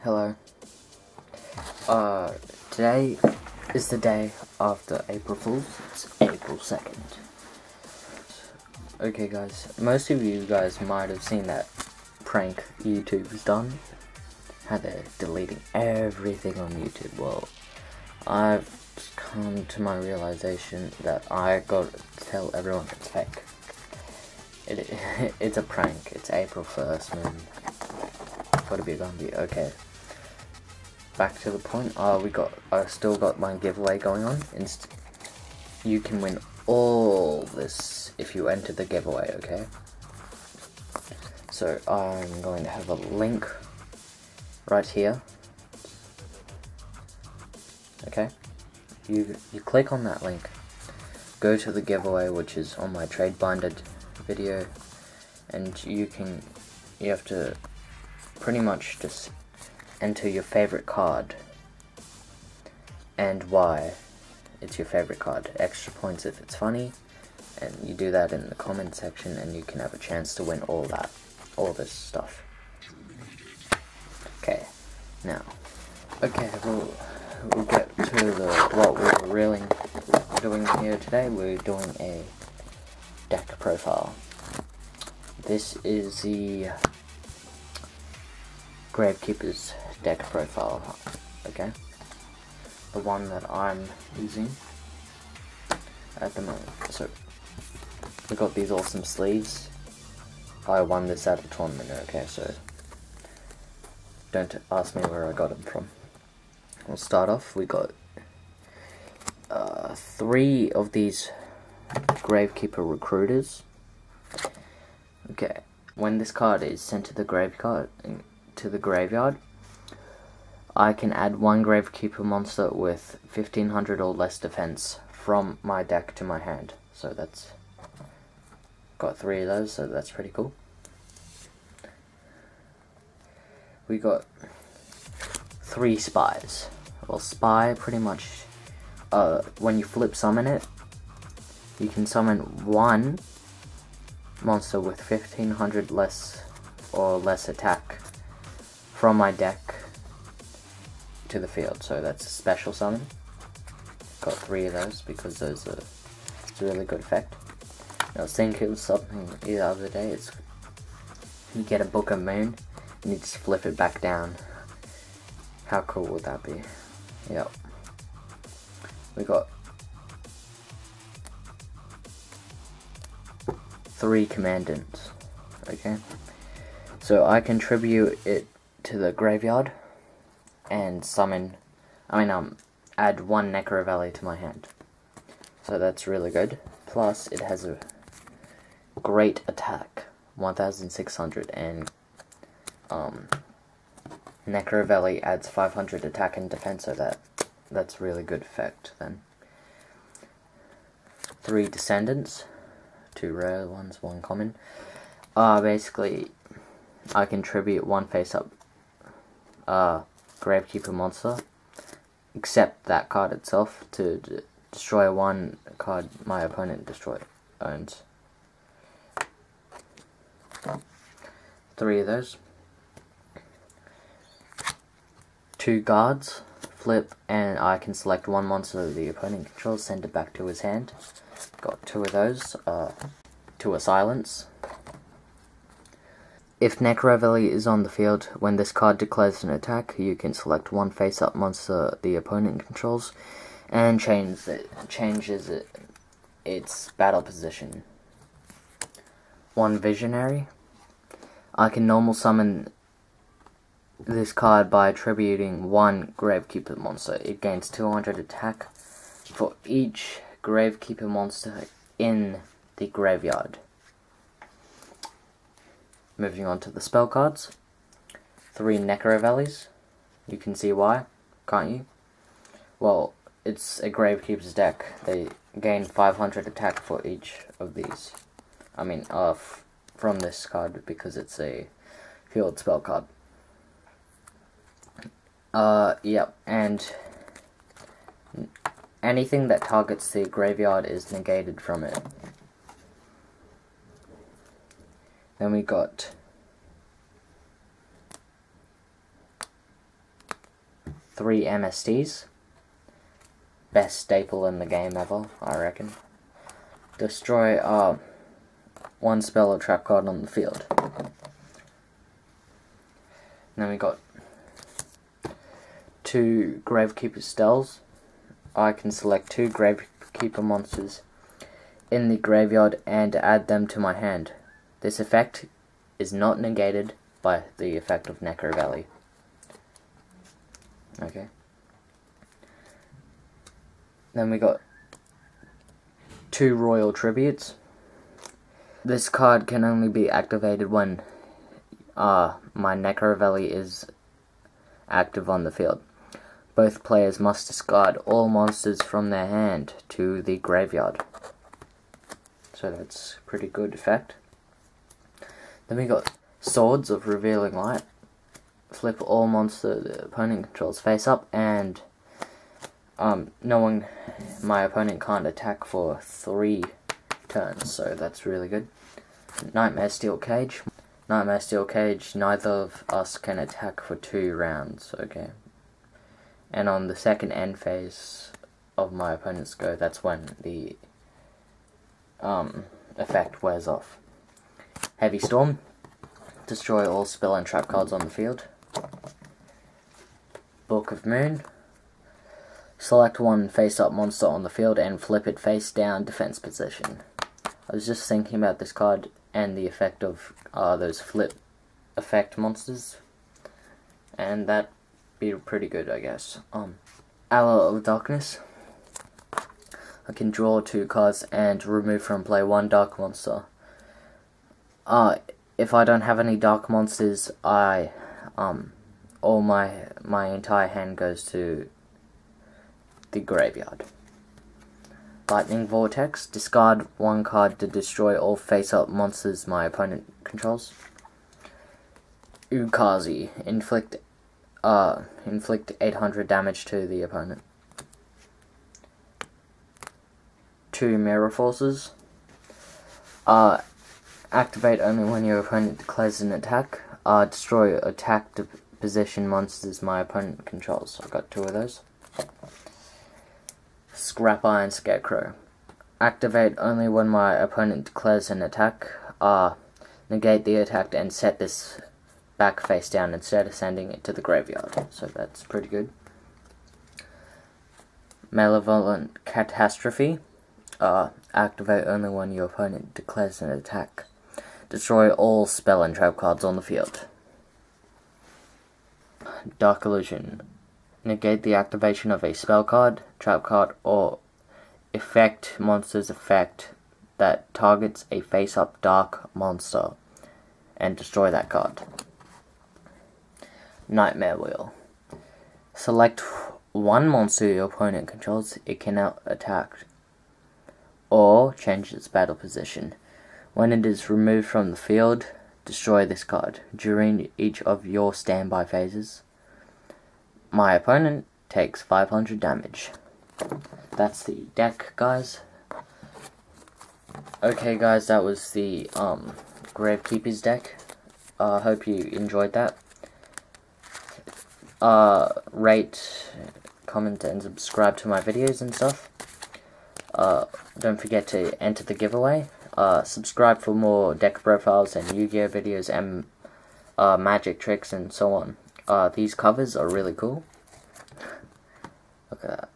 Hello. Today is the day after April Fool's. It's April 2nd. Okay guys, most of you guys might have seen that prank YouTube's done. How they're deleting everything on YouTube. Well, I've come to my realization that I got to tell everyone it's fake. It's a prank. It's April 1st, man. What are we gonna be? Okay. Back to the point. I still got my giveaway going on. You can win all this if you enter the giveaway, okay? So I'm going to have a link right here. Okay? You click on that link. Go to the giveaway, which is on my trade binded video, and you have to pretty much just enter your favorite card and why it's your favorite card. Extra points if it's funny, and you do that in the comment section and you can have a chance to win all this stuff. Okay, now, we'll get to what we're really doing here today. We're doing a deck profile. This is the Gravekeeper's deck profile, okay? The one that I'm using at the moment. So, we got these awesome sleeves. I won this at a tournament, okay, so don't ask me where I got them from. We'll start off. We got 3 of these Gravekeeper recruiters. Okay, when this card is sent to the graveyard, I can add 1 Gravekeeper monster with 1500 or less defense from my deck to my hand. So that's got 3 of those, so that's pretty cool. We got 3 spies. Well, spy pretty much, when you flip summon it, you can summon 1 monster with 1500 less or less attack from my deck to the field. So that's a special summon. Got 3 of those because it's a really good effect. I was thinking of something the other day. It's you get a Book of Moon and you just flip it back down. How cool would that be? Yep. We got 3 commandants. Okay. So I contribute it to the graveyard and add 1 necrovally to my hand. So that's really good. Plus it has a great attack, 1600, and necrovally adds 500 attack and defense, so that's really good effect then. 3 descendants, 2 rare ones, 1 common. Basically I contribute 1 face-up Gravekeeper monster, except that card itself, to destroy 1 card my opponent owns. 3 of those. 2 guards, flip, and I can select 1 monster the opponent controls, send it back to his hand. Got 2 of those, to a silence. If necrovally is on the field, when this card declares an attack, you can select 1 face-up monster the opponent controls, and changes its battle position. 1 visionary. I can normal summon this card by attributing 1 Gravekeeper monster. It gains 200 attack for each Gravekeeper monster in the graveyard. Moving on to the spell cards. 3 necrovallies. You can see why, can't you? Well, it's a Gravekeeper's deck. They gain 500 attack for each of these. From this card, because it's a field spell card. Yep, and anything that targets the graveyard is negated from it. Then we got 3 MSTs. Best staple in the game ever, I reckon. Destroy 1 spell or trap card on the field. Then we got 2 Gravekeeper spells. I can select 2 Gravekeeper monsters in the graveyard and add them to my hand. This effect is not negated by the effect of necrovally. Okay. Then we got 2 Royal Tributes. This card can only be activated when my necrovally is active on the field. Both players must discard all monsters from their hand to the graveyard. So that's a pretty good effect. Then we got Swords of Revealing Light. Flip all monster the opponent controls face up, and knowing my opponent can't attack for 3 turns, so that's really good. Nightmare Steel Cage. Nightmare Steel Cage, neither of us can attack for 2 rounds, okay. And on the second end phase of my opponent's go, that's when the effect wears off. Heavy Storm. Destroy all spell and trap cards on the field. Book of Moon. Select 1 face-up monster on the field and flip it face-down defense position. I was just thinking about this card and the effect of those flip effect monsters, and that'd be pretty good, I guess. Hour of Darkness. I can draw 2 cards and remove from play 1 dark monster. If I don't have any dark monsters, all my entire hand goes to the graveyard. Lightning Vortex. Discard 1 card to destroy all face-up monsters my opponent controls. Ukazi. Inflict 800 damage to the opponent. 2 Mirror Forces. Activate only when your opponent declares an attack. Destroy attack position monsters my opponent controls. I've got 2 of those. Scrap Iron Scarecrow. Activate only when my opponent declares an attack. Negate the attack and set this back face down instead of sending it to the graveyard. So that's pretty good. Malevolent Catastrophe. Activate only when your opponent declares an attack. Destroy all spell and trap cards on the field. Dark Illusion. Negate the activation of a spell card, trap card, or effect monster's effect that targets a face-up dark monster, and destroy that card. Nightmare Wheel. Select 1 monster your opponent controls. It cannot attack or change its battle position. When it is removed from the field, destroy this card. During each of your standby phases, my opponent takes 500 damage. That's the deck, guys. Okay, guys, that was the Gravekeepers deck. Hope you enjoyed that. Rate, comment, and subscribe to my videos and stuff. Don't forget to enter the giveaway. Subscribe for more deck profiles and Yu-Gi-Oh videos and magic tricks and so on. These covers are really cool. Look at that.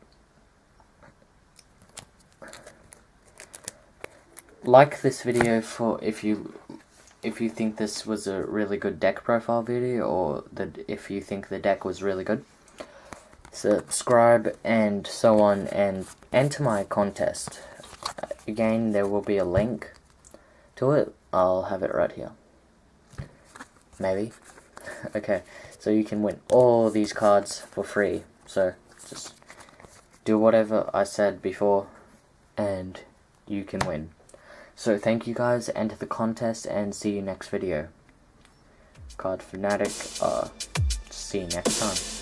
Like this video for if you think this was a really good deck profile video, or if you think the deck was really good. Subscribe and so on, and enter my contest. Again, there will be a link to it. I'll have it right here. Maybe. Okay, so you can win all these cards for free. So just do whatever I said before and you can win. So thank you guys, enter the contest, and see you next video. Cardfinatic, see you next time.